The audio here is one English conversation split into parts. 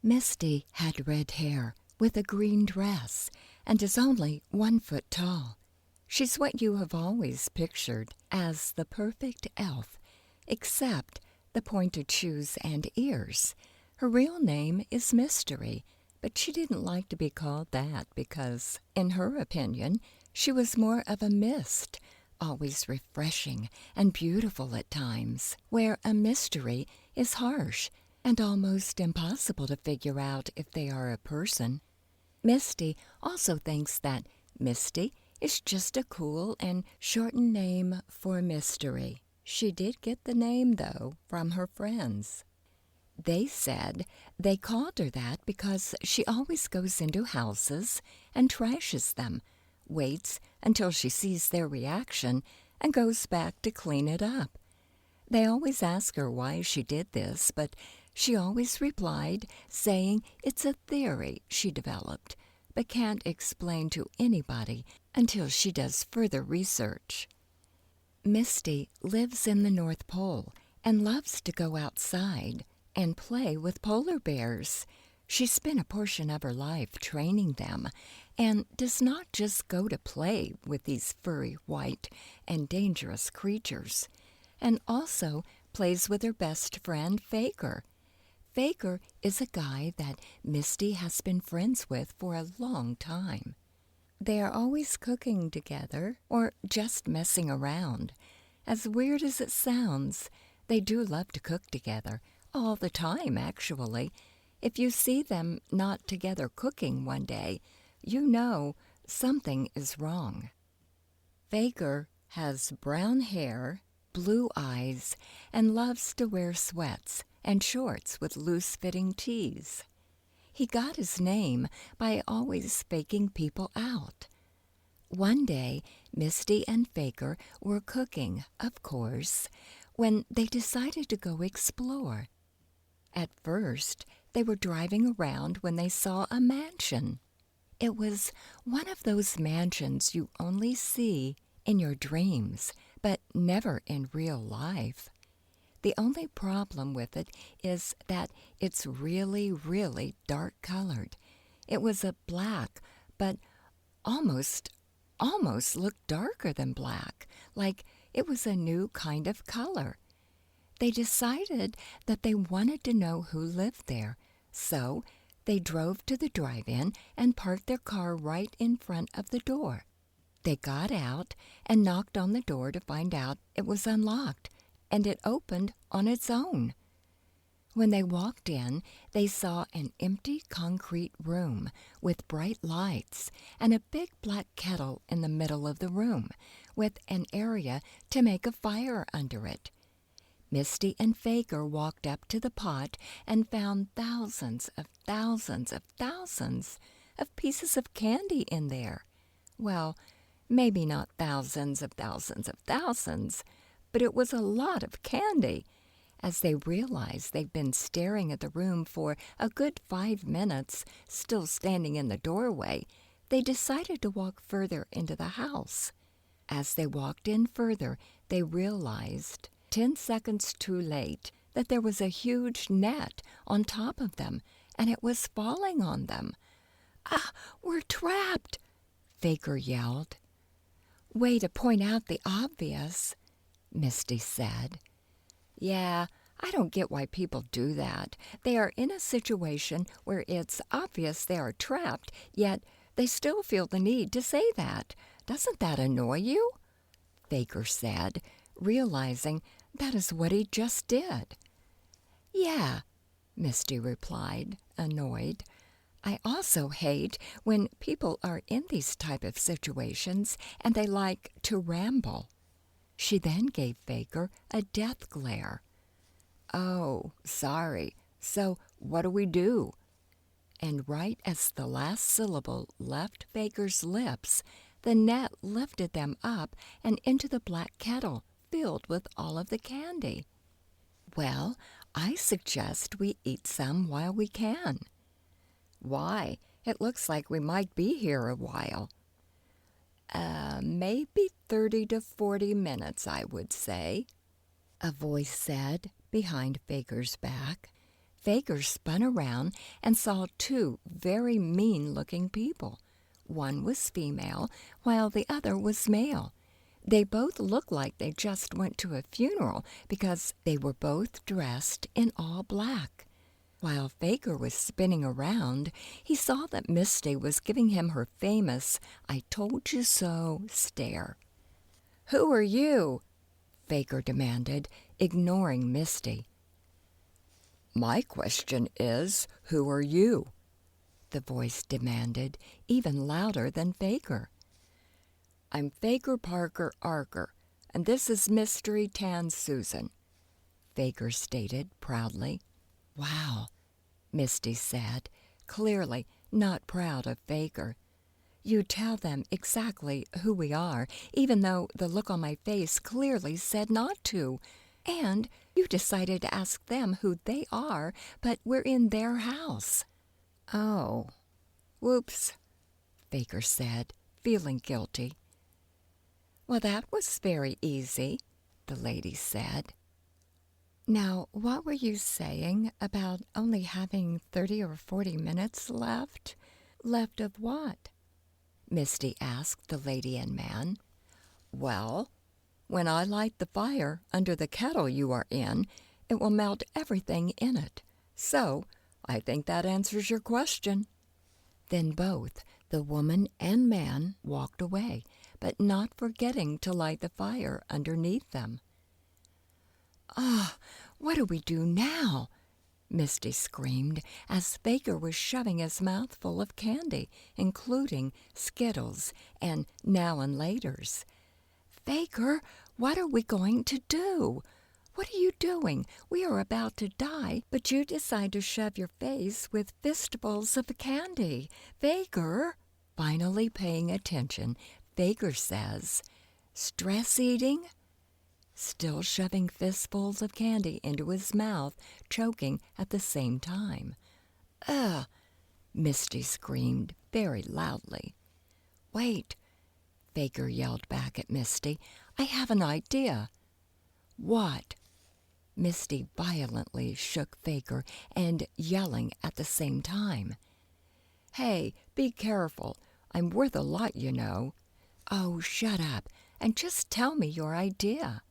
Misty had red hair with a green dress and is only 1 foot tall. She's what you have always pictured as the perfect elf, except the pointed shoes and ears. Her real name is Mystery, but she didn't like to be called that because, in her opinion, she was more of a mist, always refreshing and beautiful at times, where a mystery is harsh and almost impossible to figure out if they are a person. Misty also thinks that Misty is just a cool and shortened name for mystery. She did get the name, though, from her friends. They said they called her that because she always goes into houses and trashes them, waits until she sees their reaction, and goes back to clean it up. They always ask her why she did this, but she always replied, saying it's a theory she developed, but can't explain to anybody until she does further research. Misty lives in the North Pole and loves to go outside and play with polar bears. She spent a portion of her life training them and does not just go to play with these furry, white, and dangerous creatures, and also plays with her best friend, Faker. Faker is a guy that Misty has been friends with for a long time. They are always cooking together or just messing around. As weird as it sounds, they do love to cook together, all the time actually. If you see them not together cooking one day, you know something is wrong. Faker has brown hair, blue eyes, and loves to wear sweats and shorts with loose-fitting tees. He got his name by always faking people out. One day, Misty and Faker were cooking, of course, when they decided to go explore. At first, they were driving around when they saw a mansion. It was one of those mansions you only see in your dreams, but never in real life. The only problem with it is that it's really, really dark-colored. It was a black, but almost looked darker than black, like it was a new kind of color. They decided that they wanted to know who lived there, so they drove to the drive-in and parked their car right in front of the door. They got out and knocked on the door to find out it was unlocked, and it opened on its own. When they walked in, they saw an empty concrete room with bright lights and a big black kettle in the middle of the room, with an area to make a fire under it. Misty and Faker walked up to the pot and found thousands of pieces of candy in there. Well, maybe not thousands of thousands, but it was a lot of candy. As they realized they'd been staring at the room for a good 5 minutes, still standing in the doorway, they decided to walk further into the house. As they walked in further, they realized, 10 seconds too late, that there was a huge net on top of them, and it was falling on them. "Ah, we're trapped!" Faker yelled. "Way to point out the obvious," Misty said. "Yeah, I don't get why people do that. They are in a situation where it's obvious they are trapped, yet they still feel the need to say that. Doesn't that annoy you?" Faker said, realizing that is what he just did. "Yeah," Misty replied, annoyed. "I also hate when people are in these type of situations and they like to ramble." She then gave Faker a death glare. "Oh, sorry. So what do we do?" And right as the last syllable left Faker's lips, the net lifted them up and into the black kettle filled with all of the candy. "Well, I suggest we eat some while we can." "Why? It looks like we might be here a while." Maybe 30 to 40 minutes, I would say," a voice said behind Faker's back. Faker spun around and saw two very mean-looking people. One was female, while the other was male. They both looked like they just went to a funeral because they were both dressed in all black. While Faker was spinning around, he saw that Misty was giving him her famous "I told you so" stare. "Who are you?" Faker demanded, ignoring Misty. "My question is, who are you?" the voice demanded, even louder than Faker. "I'm Faker Parker Arker, and this is Mystery Tan Susan," Faker stated proudly. "Wow," Misty said, clearly not proud of Faker. "You tell them exactly who we are, even though the look on my face clearly said not to. And you decided to ask them who they are, but we're in their house." "Oh, whoops," Faker said, feeling guilty. "Well, that was very easy," the lady said. "Now, what were you saying about only having 30 or 40 minutes left?" "Left of what?" Misty asked the lady and man. "Well, when I light the fire under the kettle you are in, it will melt everything in it. So, I think that answers your question." Then both the woman and man walked away, but not forgetting to light the fire underneath them. "Ah, what do we do now?" Misty screamed as Faker was shoving his mouth full of candy, including Skittles and Now and Laters. "Faker, what are we going to do? What are you doing? We are about to die, but you decide to shove your face with fistfuls of candy. Faker!" Finally paying attention, Faker says, "Stress eating?" Still shoving fistfuls of candy into his mouth, choking at the same time. "Ugh!" Misty screamed very loudly. "Wait!" Faker yelled back at Misty. "I have an idea." "What?" Misty violently shook Faker and yelling at the same time. "Hey, be careful. I'm worth a lot, you know." "Oh, shut up and just tell me your idea."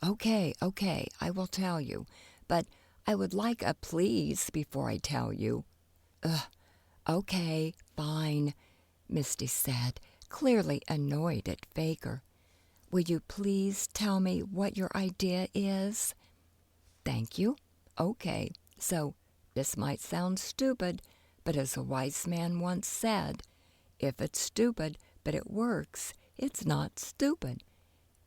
Okay, I will tell you, but I would like a please before I tell you." Okay, fine," Misty said, clearly annoyed at Faker. "Will you please tell me what your idea is?" "Thank you. Okay, so this might sound stupid, but as a wise man once said, if it's stupid but it works, it's not stupid.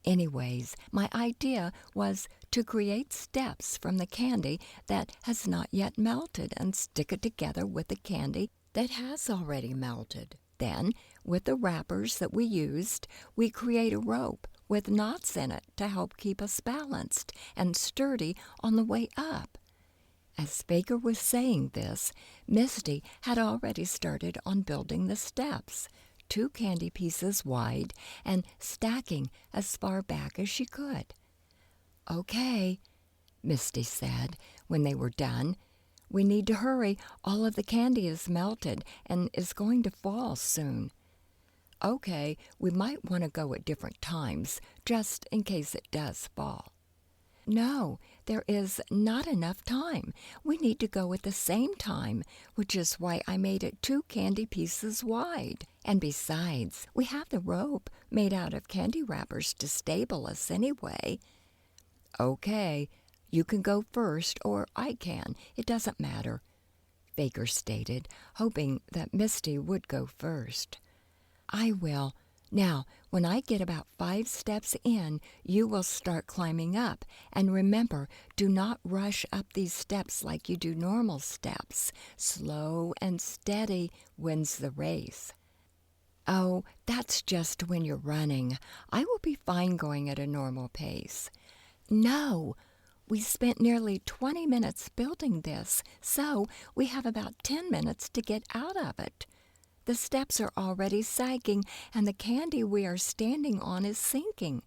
Anyways, my idea was to create steps from the candy that has not yet melted and stick it together with the candy that has already melted. Then, with the wrappers that we used, we create a rope with knots in it to help keep us balanced and sturdy on the way up." As Faker was saying this, Misty had already started on building the steps, 2 candy pieces wide and stacking as far back as she could. "Okay," Misty said when they were done. "We need to hurry. All of the candy is melted and is going to fall soon." "Okay, we might want to go at different times, just in case it does fall." "No, there is not enough time. We need to go at the same time, which is why I made it 2 candy pieces wide. And besides, we have the rope made out of candy wrappers to stable us anyway." "Okay, you can go first, or I can. It doesn't matter," Faker stated, hoping that Misty would go first. "I will. Now, when I get about 5 steps in, you will start climbing up. And remember, do not rush up these steps like you do normal steps. Slow and steady wins the race." "Oh, that's just when you're running. I will be fine going at a normal pace." "No, we spent nearly 20 minutes building this, so we have about 10 minutes to get out of it. The steps are already sagging, and the candy we are standing on is sinking.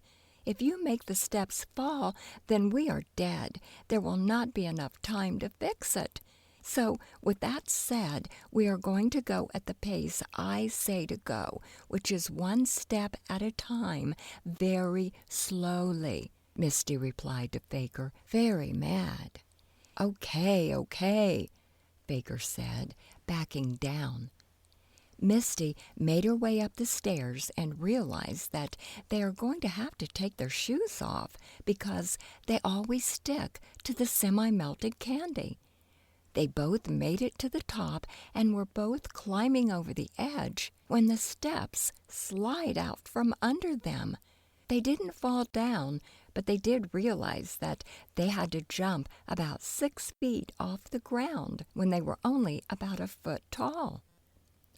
If you make the steps fall, then we are dead. There will not be enough time to fix it. So, with that said, we are going to go at the pace I say to go, which is one step at a time, very slowly," Misty replied to Faker, very mad. Okay, Faker said, backing down. Misty made her way up the stairs and realized that they are going to have to take their shoes off because they always stick to the semi-melted candy. They both made it to the top and were both climbing over the edge when the steps slid out from under them. They didn't fall down, but they did realize that they had to jump about 6 feet off the ground when they were only about a foot tall.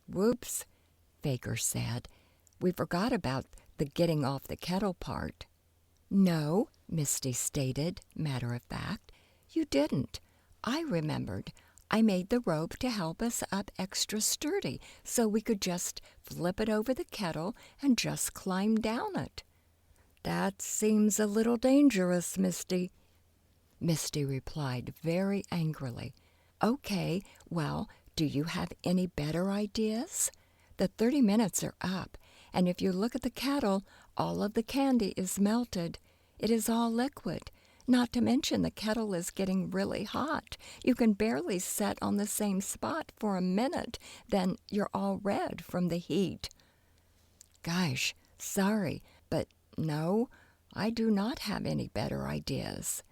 "Whoops," Faker said. "We forgot about the getting off the kettle part." "No," Misty stated, matter of fact. "You didn't. I remembered. I made the rope to help us up extra sturdy so we could just flip it over the kettle and just climb down it." "That seems a little dangerous, Misty," Misty replied very angrily. "Okay, well, do you have any better ideas? The 30 minutes are up, and if you look at the kettle, all of the candy is melted. It is all liquid. Not to mention the kettle is getting really hot. You can barely set on the same spot for a minute, then you're all red from the heat." "Gosh, sorry, but no, I do not have any better ideas."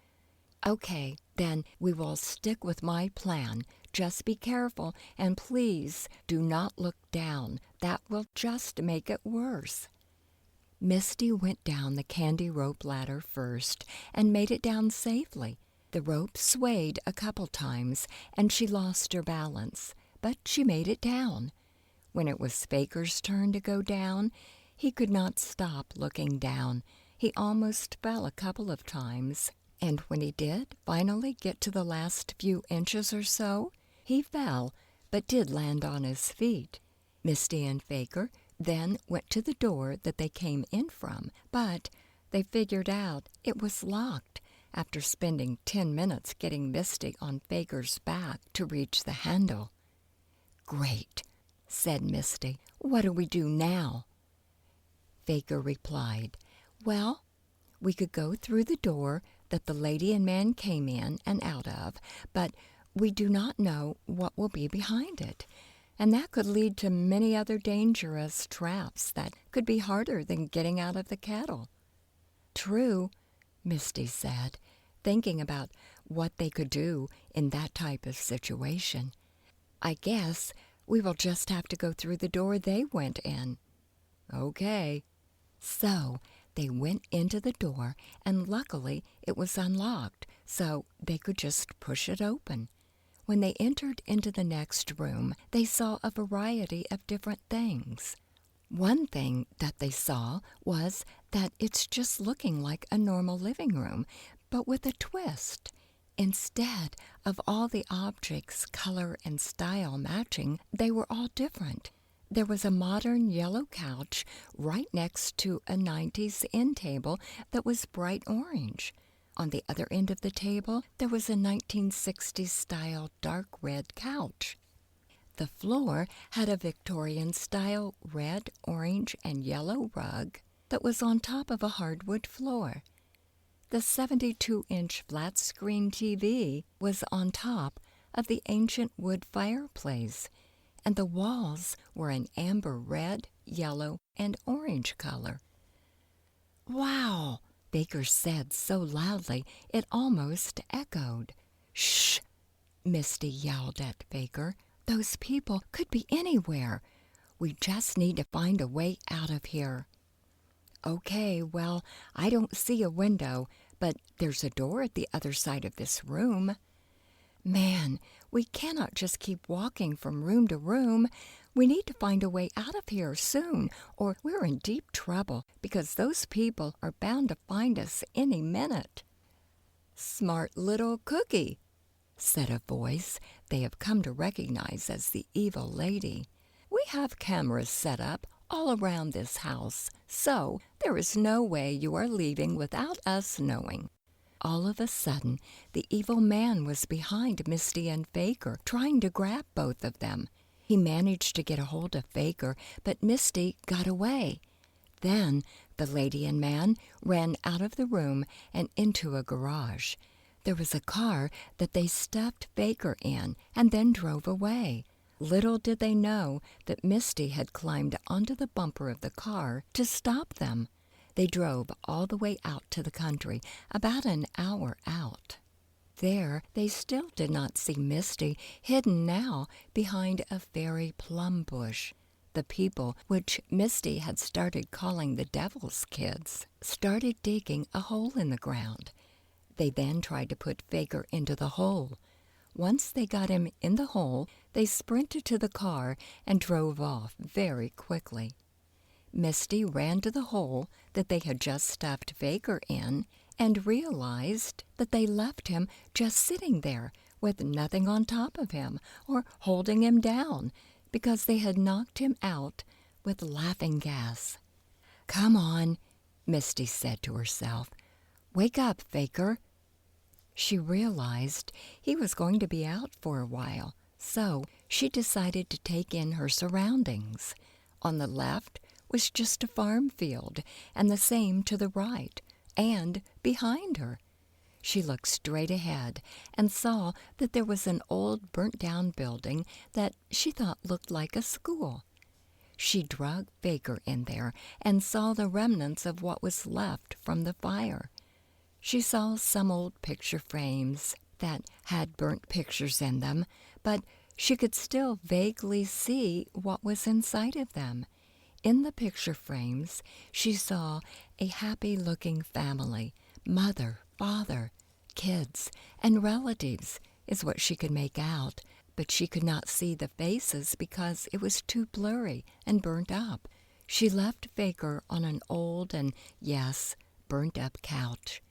"Okay, then we will stick with my plan. Just be careful, and please do not look down. That will just make it worse." Misty went down the candy rope ladder first and made it down safely. The rope swayed a couple times, and she lost her balance, but she made it down. When it was Faker's turn to go down, he could not stop looking down. He almost fell a couple of times, and when he did finally get to the last few inches or so, he fell, but did land on his feet. Misty and Faker then went to the door that they came in from, but they figured out it was locked after spending 10 minutes getting Misty on Faker's back to reach the handle. "Great," said Misty. "What do we do now?" Faker replied, "Well, we could go through the door that the lady and man came in and out of, but we do not know what will be behind it, and that could lead to many other dangerous traps that could be harder than getting out of the kettle." "True," Misty said, thinking about what they could do in that type of situation. "I guess we will just have to go through the door they went in." "Okay." So they went into the door, and luckily it was unlocked, so they could just push it open. When they entered into the next room, they saw a variety of different things. One thing that they saw was that it's just looking like a normal living room, but with a twist. Instead of all the objects, color and style matching, they were all different. There was a modern yellow couch right next to a 90s end table that was bright orange. On the other end of the table, there was a 1960s-style dark red couch. The floor had a Victorian-style red, orange, and yellow rug that was on top of a hardwood floor. The 72-inch flat-screen TV was on top of the ancient wood fireplace, and the walls were an amber red, yellow, and orange color. "Wow!" Baker said so loudly it almost echoed. "Shh!" Misty yelled at Baker. "Those people could be anywhere. We just need to find a way out of here." "Okay, well, I don't see a window, but there's a door at the other side of this room." "Man, we cannot just keep walking from room to room. We need to find a way out of here soon, or we're in deep trouble because those people are bound to find us any minute." "Smart little cookie," said a voice they have come to recognize as the evil lady. "We have cameras set up all around this house, so there is no way you are leaving without us knowing." All of a sudden, the evil man was behind Misty and Faker, trying to grab both of them. He managed to get a hold of Faker, but Misty got away. Then the lady and man ran out of the room and into a garage. There was a car that they stuffed Faker in and then drove away. Little did they know that Misty had climbed onto the bumper of the car to stop them. They drove all the way out to the country, about an hour out. There they still did not see Misty, hidden now behind a fairy plum bush. The people, which Misty had started calling the Devil's Kids, started digging a hole in the ground. They then tried to put Faker into the hole. Once they got him in the hole, they sprinted to the car and drove off very quickly. Misty ran to the hole that they had just stuffed Faker in and realized that they left him just sitting there with nothing on top of him or holding him down, because they had knocked him out with laughing gas. "Come on," Misty said to herself. "Wake up, Faker." She realized he was going to be out for a while, so she decided to take in her surroundings. On the left was just a farm field, and the same to the right, and behind her. She looked straight ahead and saw that there was an old burnt-down building that she thought looked like a school. She dragged Faker in there and saw the remnants of what was left from the fire. She saw some old picture frames that had burnt pictures in them, but she could still vaguely see what was inside of them. In the picture frames, she saw a happy-looking family, mother, father, kids, and relatives is what she could make out, but she could not see the faces because it was too blurry and burnt up. She left Faker on an old and, yes, burnt-up couch.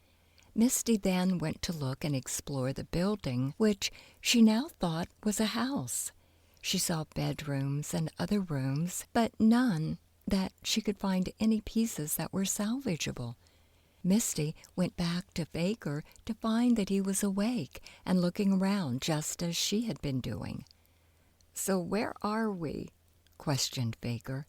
Misty then went to look and explore the building, which she now thought was a house. She saw bedrooms and other rooms, but none that she could find any pieces that were salvageable. Misty went back to Faker to find that he was awake and looking around just as she had been doing. "So where are we?" questioned Faker.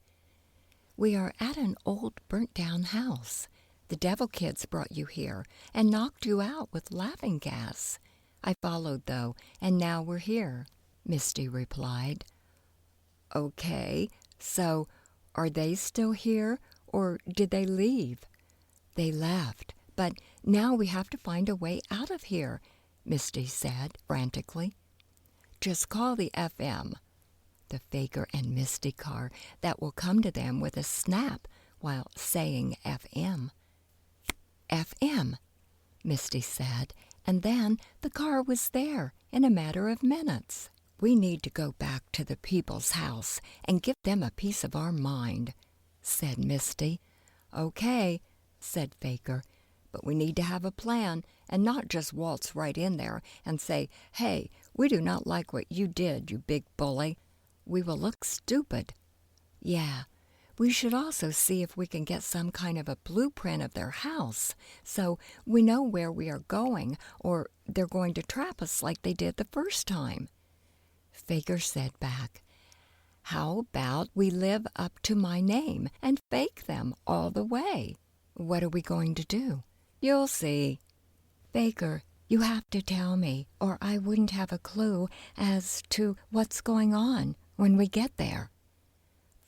"We are at an old burnt-down house. The Devil Kids brought you here and knocked you out with laughing gas. I followed, though, and now we're here," Misty replied. "Okay, so are they still here, or did they leave?" "They left, but now we have to find a way out of here," Misty said frantically. "Just call the FM, the Faker and Misty car that will come to them with a snap while saying FM. "FM," Misty said, and then the car was there in a matter of minutes. "We need to go back to the people's house and give them a piece of our mind," said Misty. "Okay," said Faker, "but we need to have a plan and not just waltz right in there and say, 'Hey, we do not like what you did, you big bully.' We will look stupid." "Yeah, we should also see if we can get some kind of a blueprint of their house so we know where we are going, or they're going to trap us like they did the first time." Faker said back, "How about we live up to my name and fake them all the way?" "What are we going to do?" "You'll see." "Faker, you have to tell me, or I wouldn't have a clue as to what's going on when we get there."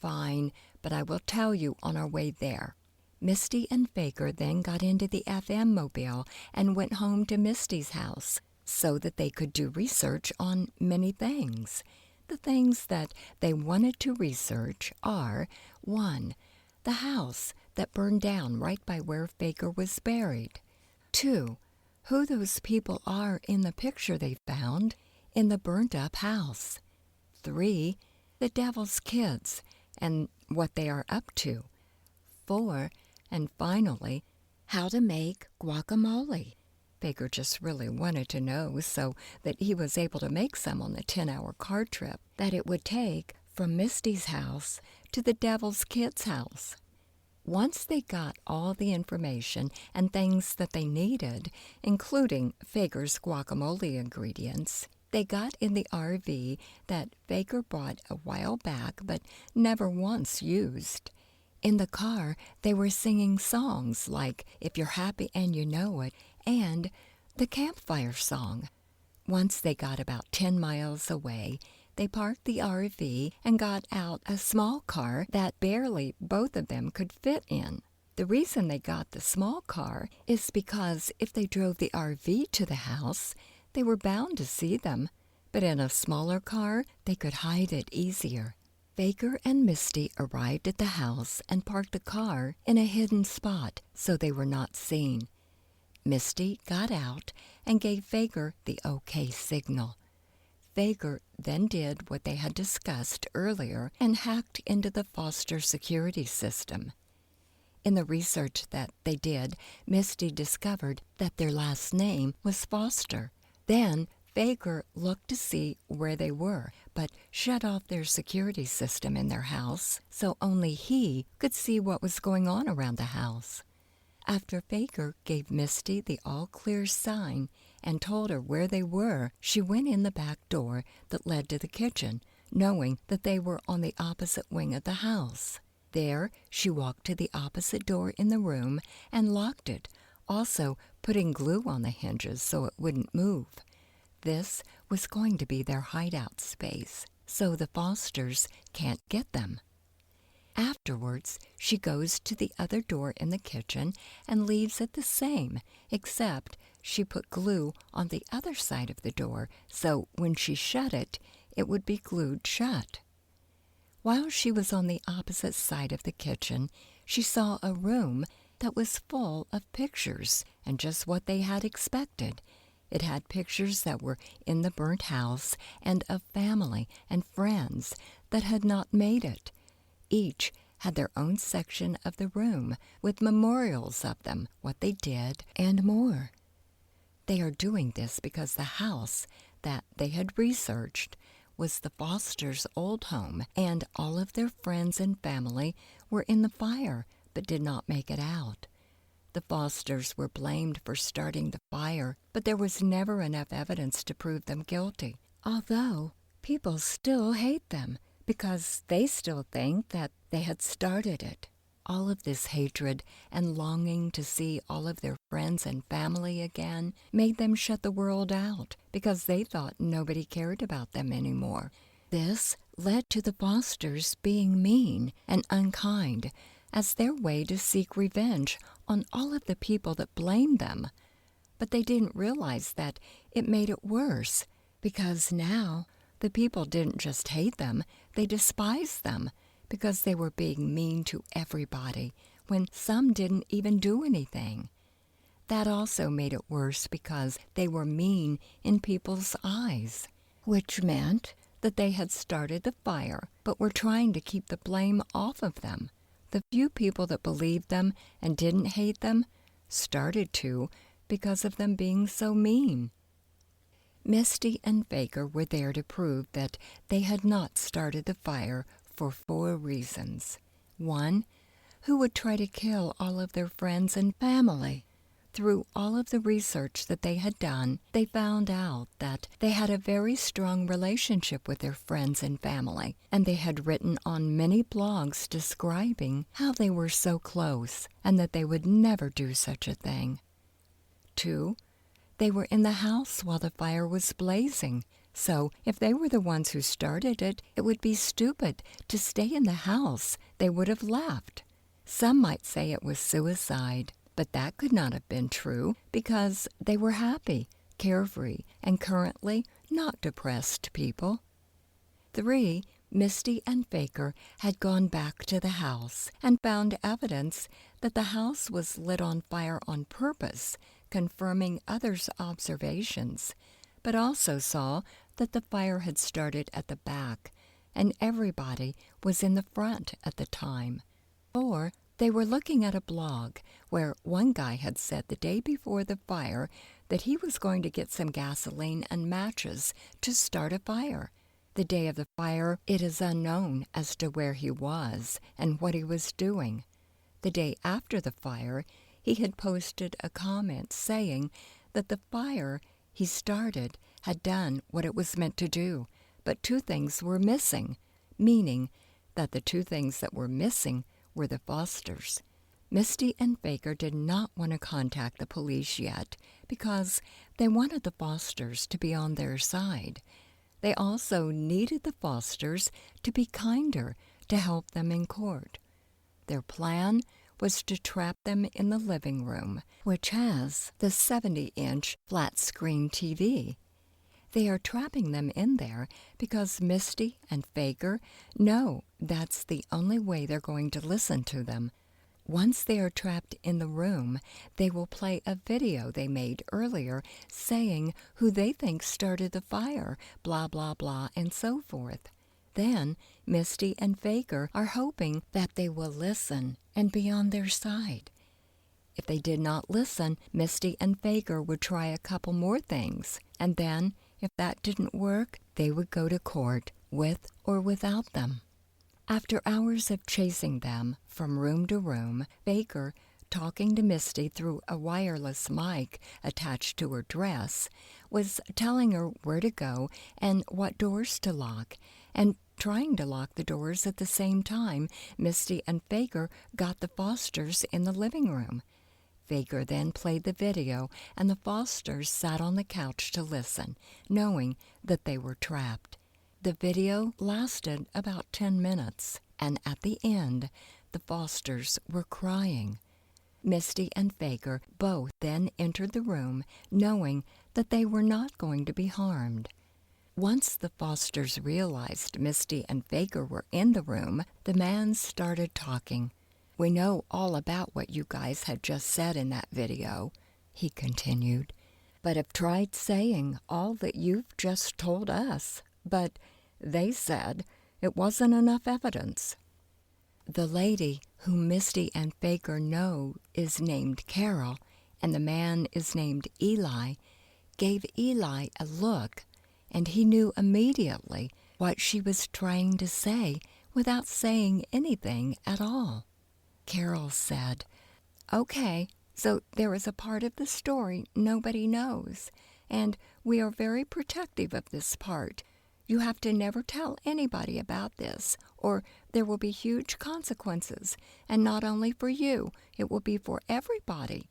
"Fine, but I will tell you on our way there." Misty and Faker then got into the FM mobile and went home to Misty's house so that they could do research on many things. The things that they wanted to research are: 1. The house that burned down right by where Faker was buried. 2. Who those people are in the picture they found in the burnt-up house. 3. The Devil's Kids and what they are up to. 4. And finally, how to make guacamole. Faker just really wanted to know so that he was able to make some on the 10-hour car trip that it would take from Misty's house to the Devil's Kid's house. Once they got all the information and things that they needed, including Fager's guacamole ingredients, they got in the RV that Fager bought a while back but never once used. In the car, they were singing songs like If You're Happy and You Know It and the campfire song. Once they got about 10 miles away, they parked the RV and got out a small car that barely both of them could fit in. The reason they got the small car is because if they drove the RV to the house, they were bound to see them, but in a smaller car, they could hide it easier. Fager and Misty arrived at the house and parked the car in a hidden spot so they were not seen. Misty got out and gave Fager the OK signal. Fager then did what they had discussed earlier and hacked into the Foster security system. In the research that they did, Misty discovered that their last name was Foster. Then Fager looked to see where they were, but shut off their security system in their house so only he could see what was going on around the house. After Fager gave Misty the all-clear sign and told her where they were, she went in the back door that led to the kitchen, knowing that they were on the opposite wing of the house. There, she walked to the opposite door in the room and locked it, also putting glue on the hinges so it wouldn't move. This was going to be their hideout space, so the Fosters can't get them. Afterwards, she goes to the other door in the kitchen and leaves it the same, except she put glue on the other side of the door, so when she shut it, it would be glued shut. While she was on the opposite side of the kitchen, she saw a room that was full of pictures, and just what they had expected. It had pictures that were in the burnt house and of family and friends that had not made it. Each had their own section of the room with memorials of them, what they did, and more. They are doing this because the house that they had researched was the Fosters' old home, and all of their friends and family were in the fire but did not make it out. The Fosters were blamed for starting the fire, but there was never enough evidence to prove them guilty, although people still hate them because they still think that they had started it. All of this hatred and longing to see all of their friends and family again made them shut the world out because they thought nobody cared about them anymore. This led to the Fosters being mean and unkind as their way to seek revenge on all of the people that blamed them. But they didn't realize that it made it worse because now the people didn't just hate them, they despised them because they were being mean to everybody when some didn't even do anything. That also made it worse because they were mean in people's eyes, which meant that they had started the fire but were trying to keep the blame off of them. The few people that believed them and didn't hate them started to because of them being so mean. Misty and Fager were there to prove that they had not started the fire for 4 reasons. 1, who would try to kill all of their friends and family. Through all of the research that they had done, they found out that they had a very strong relationship with their friends and family, and they had written on many blogs describing how they were so close and that they would never do such a thing. 2, they were in the house while the fire was blazing, so if they were the ones who started it, it would be stupid to stay in the house. They would have left. Some might say it was suicide, but that could not have been true because they were happy, carefree, and currently not depressed people. 3, Misty and Fager had gone back to the house and found evidence that the house was lit on fire on purpose, confirming others' observations, but also saw that the fire had started at the back and everybody was in the front at the time. 4, they were looking at a blog where one guy had said the day before the fire that he was going to get some gasoline and matches to start a fire. The day of the fire, it is unknown as to where he was and what he was doing. The day after the fire, he had posted a comment saying that the fire he started had done what it was meant to do, but two things were missing, meaning that the two things that were missing were the Fosters. Misty and Baker did not want to contact the police yet because they wanted the Fosters to be on their side. They also needed the Fosters to be kinder to help them in court. Their plan was to trap them in the living room, which has the 70-inch flat-screen TV. They are trapping them in there because Misty and Baker know that's the only way they're going to listen to them. Once they are trapped in the room, they will play a video they made earlier saying who they think started the fire, blah, blah, blah, and so forth. Then, Misty and Baker are hoping that they will listen and be on their side. If they did not listen, Misty and Baker would try a couple more things, and then, if that didn't work, they would go to court, with or without them. After hours of chasing them from room to room, Baker, talking to Misty through a wireless mic attached to her dress, was telling her where to go and what doors to lock, and trying to lock the doors at the same time. Misty and Baker got the Fosters in the living room. Baker then played the video, and the Fosters sat on the couch to listen, knowing that they were trapped. The video lasted about 10 minutes, and at the end, the Fosters were crying. Misty and Baker both then entered the room, knowing that they were not going to be harmed. Once the Fosters realized Misty and Baker were in the room, the man started talking. "We know all about what you guys had just said in that video," he continued, "but have tried saying all that you've just told us. But they said it wasn't enough evidence." The lady whom Misty and Baker know is named Carol, and the man is named Eli, gave Eli a look, and he knew immediately what she was trying to say without saying anything at all. Carol said, "Okay, so there is a part of the story nobody knows, and we are very protective of this part. You have to never tell anybody about this, or there will be huge consequences, and not only for you, it will be for everybody."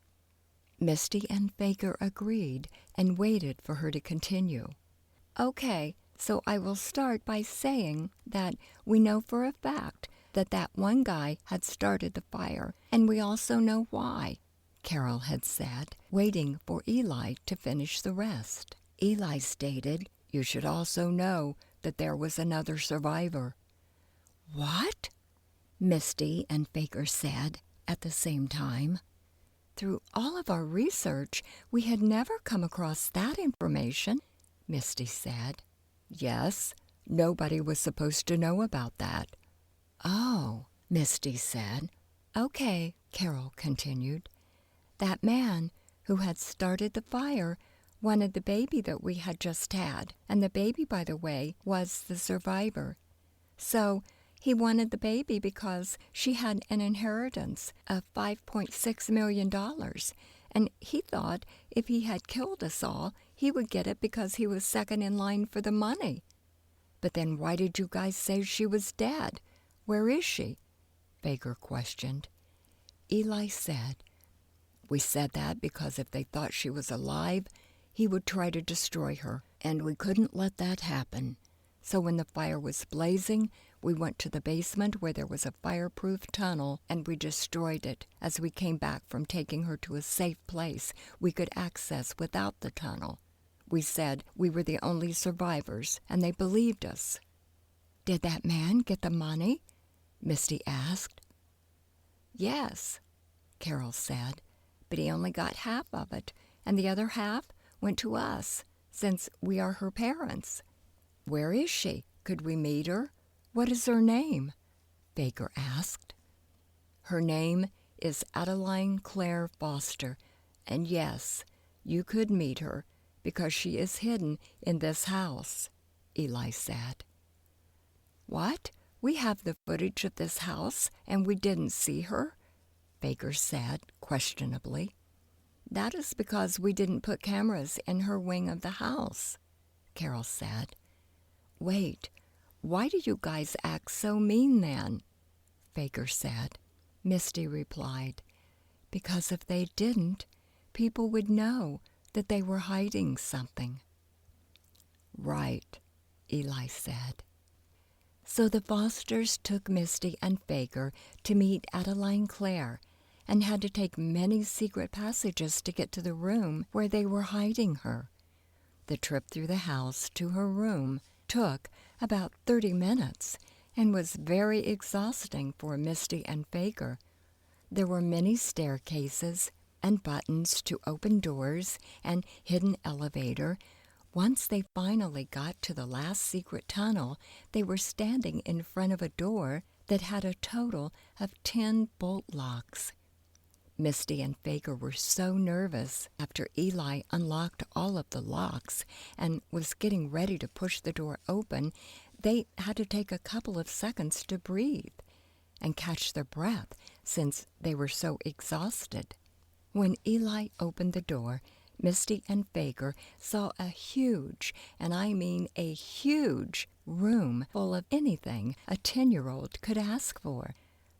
Misty and Baker agreed and waited for her to continue. "Okay, so I will start by saying that we know for a fact that one guy had started the fire, and we also know why," Carol had said, waiting for Eli to finish the rest. Eli stated, "You should also know that there was another survivor." "What?" Misty and Baker said at the same time. "Through all of our research, we had never come across that information," Misty said. "Yes, nobody was supposed to know about that." "Oh," Misty said. "Okay," Carol continued. "That man who had started the fire wanted the baby that we had just had, and the baby, by the way, was the survivor. So he wanted the baby because she had an inheritance of $5.6 million, and he thought if he had killed us all, he would get it because he was second in line for the money." "But then why did you guys say she was dead? Where is she?" Baker questioned. Eli said, "We said that because if they thought she was alive, he would try to destroy her, and we couldn't let that happen. So when the fire was blazing, we went to the basement where there was a fireproof tunnel, and we destroyed it as we came back from taking her to a safe place we could access without the tunnel. We said we were the only survivors, and they believed us." "Did that man get the money?" Misty asked. "Yes," Carol said, "but he only got half of it, and the other half went to us, since we are her parents." "Where is she? Could we meet her? What is her name?" Baker asked. "Her name is Adeline Claire Foster, and yes, you could meet her, because she is hidden in this house," Eli said. "What? We have the footage of this house, and we didn't see her?" Faker said questionably. "That is because we didn't put cameras in her wing of the house," Carol said. "Wait, why do you guys act so mean then?" Faker said. Misty replied, "Because if they didn't, people would know that they were hiding something." "Right," Eli said. So the Fosters took Misty and Faker to meet Adeline Clare and had to take many secret passages to get to the room where they were hiding her. The trip through the house to her room took about 30 minutes and was very exhausting for Misty and Faker. There were many staircases and buttons to open doors and hidden elevator. Once they finally got to the last secret tunnel, they were standing in front of a door that had a total of 10 bolt locks. Misty and Faker were so nervous after Eli unlocked all of the locks and was getting ready to push the door open, they had to take a couple of seconds to breathe and catch their breath since they were so exhausted. When Eli opened the door, Misty and Faker saw a huge, and I mean a huge, room full of anything a 10-year-old could ask for.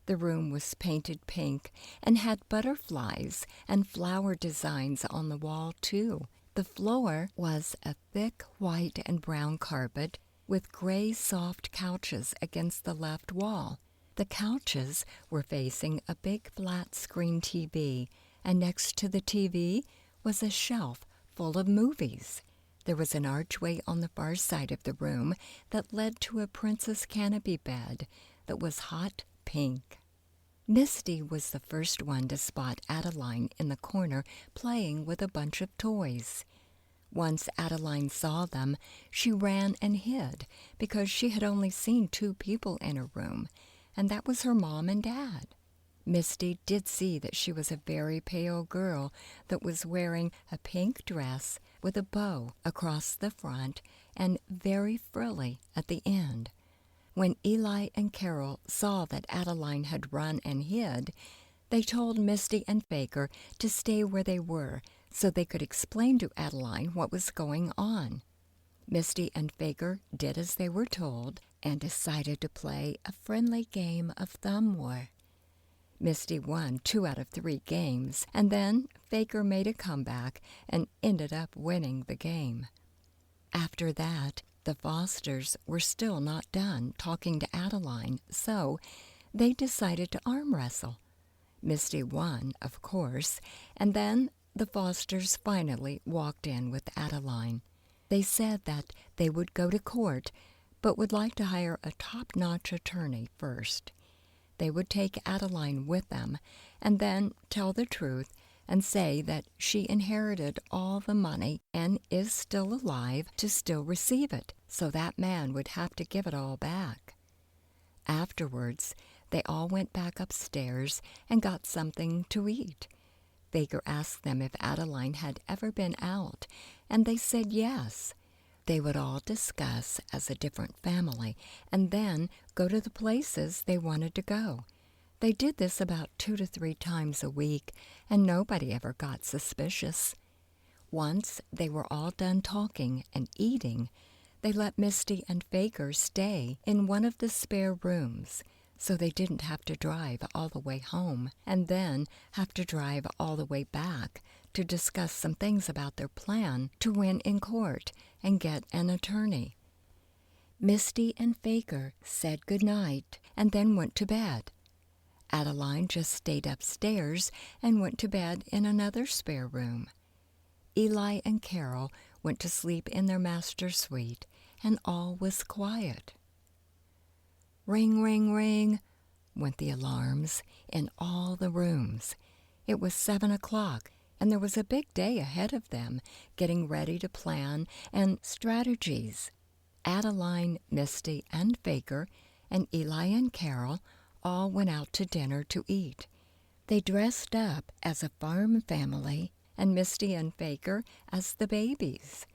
The room was painted pink and had butterflies and flower designs on the wall, too. The floor was a thick white and brown carpet with gray soft couches against the left wall. The couches were facing a big flat screen TV, and next to the TV was a shelf full of movies. There was an archway on the far side of the room that led to a princess canopy bed that was hot pink. Misty was the first one to spot Adeline in the corner playing with a bunch of toys. Once Adeline saw them, she ran and hid because she had only seen 2 people in her room, and that was her mom and dad. Misty did see that she was a very pale girl that was wearing a pink dress with a bow across the front and very frilly at the end. When Eli and Carol saw that Adeline had run and hid, they told Misty and Faker to stay where they were so they could explain to Adeline what was going on. Misty and Faker did as they were told and decided to play a friendly game of thumb war. Misty won 2 out of 3 games, and then Faker made a comeback and ended up winning the game. After that, the Fosters were still not done talking to Adeline, so they decided to arm wrestle. Misty won, of course, and then the Fosters finally walked in with Adeline. They said that they would go to court, but would like to hire a top-notch attorney first. They would take Adeline with them and then tell the truth and say that she inherited all the money and is still alive to still receive it, so that man would have to give it all back. Afterwards, they all went back upstairs and got something to eat. Faker asked them if Adeline had ever been out, and they said yes. They would all discuss as a different family and then go to the places they wanted to go. They did this about 2 to 3 times a week, and nobody ever got suspicious. Once they were all done talking and eating, they let Misty and Faker stay in one of the spare rooms, so they didn't have to drive all the way home and then have to drive all the way back to discuss some things about their plan to win in court and get an attorney. Misty and Faker said good night and then went to bed. Adeline just stayed upstairs and went to bed in another spare room. Eli and Carol went to sleep in their master suite, and all was quiet. Ring, ring, ring, went the alarms in all the rooms. It was 7 o'clock, and there was a big day ahead of them, getting ready to plan and strategies. Adeline, Misty, and Faker, and Eli and Carol all went out to dinner to eat. They dressed up as a farm family, and Misty and Faker as the babies.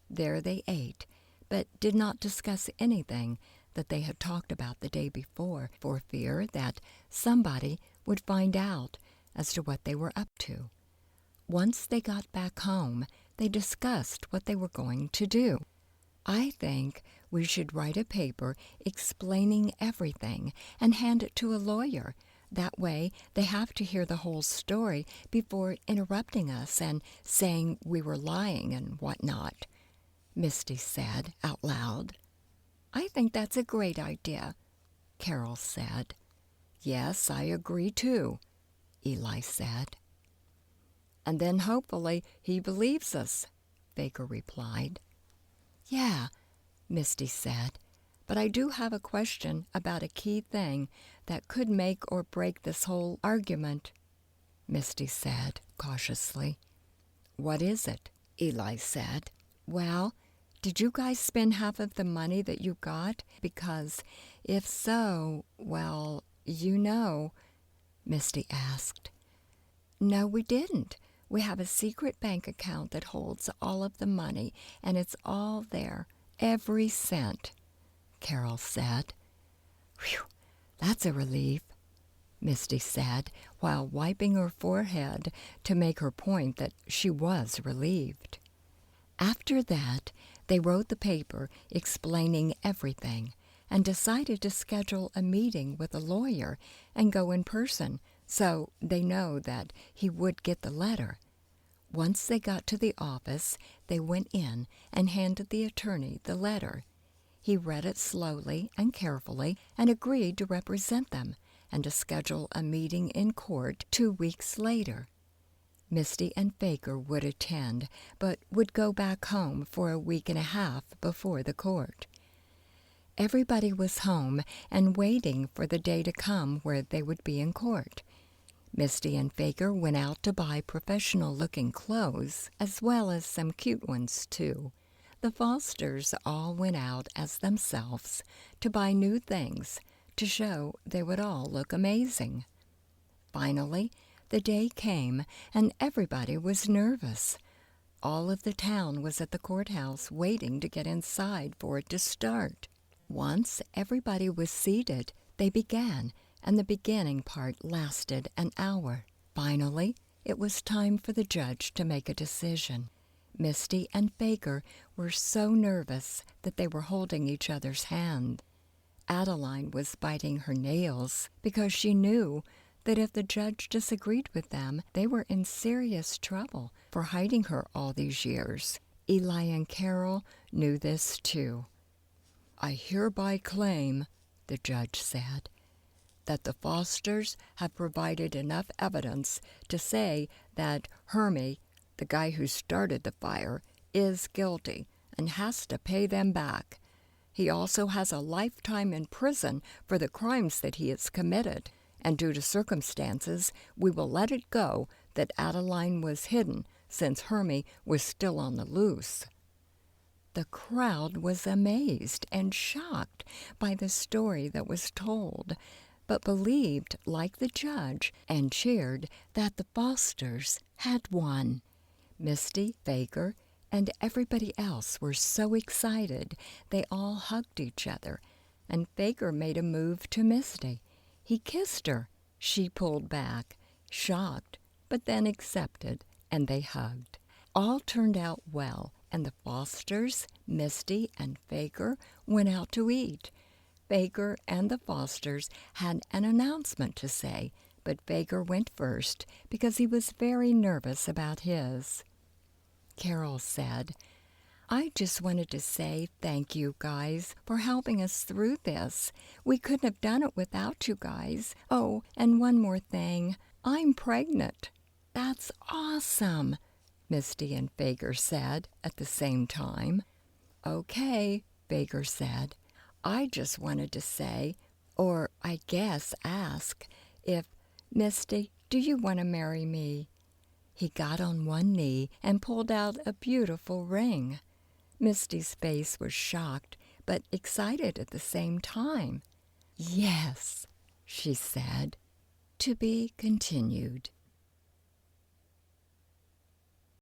There they ate, but did not discuss anything that they had talked about the day before, for fear that somebody would find out as to what they were up to. Once they got back home, they discussed what they were going to do. "I think we should write a paper explaining everything and hand it to a lawyer. That way they have to hear the whole story before interrupting us and saying we were lying and whatnot," Misty said out loud. "I think that's a great idea," Carol said. "Yes, I agree too," Eli said. "And then hopefully he believes us," Baker replied. "Yeah," Misty said, "but I do have a question about a key thing that could make or break this whole argument," Misty said cautiously. "What is it?" Eli said. "Well, did you guys spend half of the money that you got? Because if so, well, Misty asked. "No, we didn't. We have a secret bank account that holds all of the money, and it's all there, every cent," Carol said. "Whew, that's a relief," Misty said, while wiping her forehead to make her point that she was relieved. After that, they wrote the paper explaining everything and decided to schedule a meeting with a lawyer and go in person so they know that he would get the letter. Once they got to the office, they went in and handed the attorney the letter. He read it slowly and carefully and agreed to represent them and to schedule a meeting in court 2 weeks later. Misty and Baker would attend, but would go back home for a week and a half before the court. Everybody was home and waiting for the day to come where they would be in court. Misty and Baker went out to buy professional-looking clothes, as well as some cute ones, too. The Fosters all went out as themselves to buy new things to show they would all look amazing. Finally, the day came, and everybody was nervous. All of the town was at the courthouse waiting to get inside for it to start. Once everybody was seated, they began, and the beginning part lasted an hour. Finally, it was time for the judge to make a decision. Misty and Baker were so nervous that they were holding each other's hand. Adeline was biting her nails because she knew that if the judge disagreed with them, they were in serious trouble for hiding her all these years. Eli and Carol knew this too. "I hereby claim," the judge said, "that the Fosters have provided enough evidence to say that Hermie, the guy who started the fire, is guilty and has to pay them back. He also has a lifetime in prison for the crimes that he has committed, and due to circumstances, we will let it go that Adeline was hidden since Hermie was still on the loose." The crowd was amazed and shocked by the story that was told, but believed, like the judge, and cheered that the Fosters had won. Misty, Baker, and everybody else were so excited they all hugged each other, and Baker made a move to Misty. He kissed her. She pulled back, shocked, but then accepted, and they hugged. All turned out well, and the Fosters, Misty, and Baker went out to eat. Baker and the Fosters had an announcement to say, but Baker went first because he was very nervous about his. Carol said, "I just wanted to say thank you guys for helping us through this. We couldn't have done it without you guys. Oh, and one more thing. I'm pregnant." "That's awesome," Misty and Baker said at the same time. "Okay," Baker said. "I just wanted to say, or I guess ask, if, Misty, do you want to marry me?" He got on one knee and pulled out a beautiful ring. Misty's face was shocked, but excited at the same time. "Yes," she said. To be continued.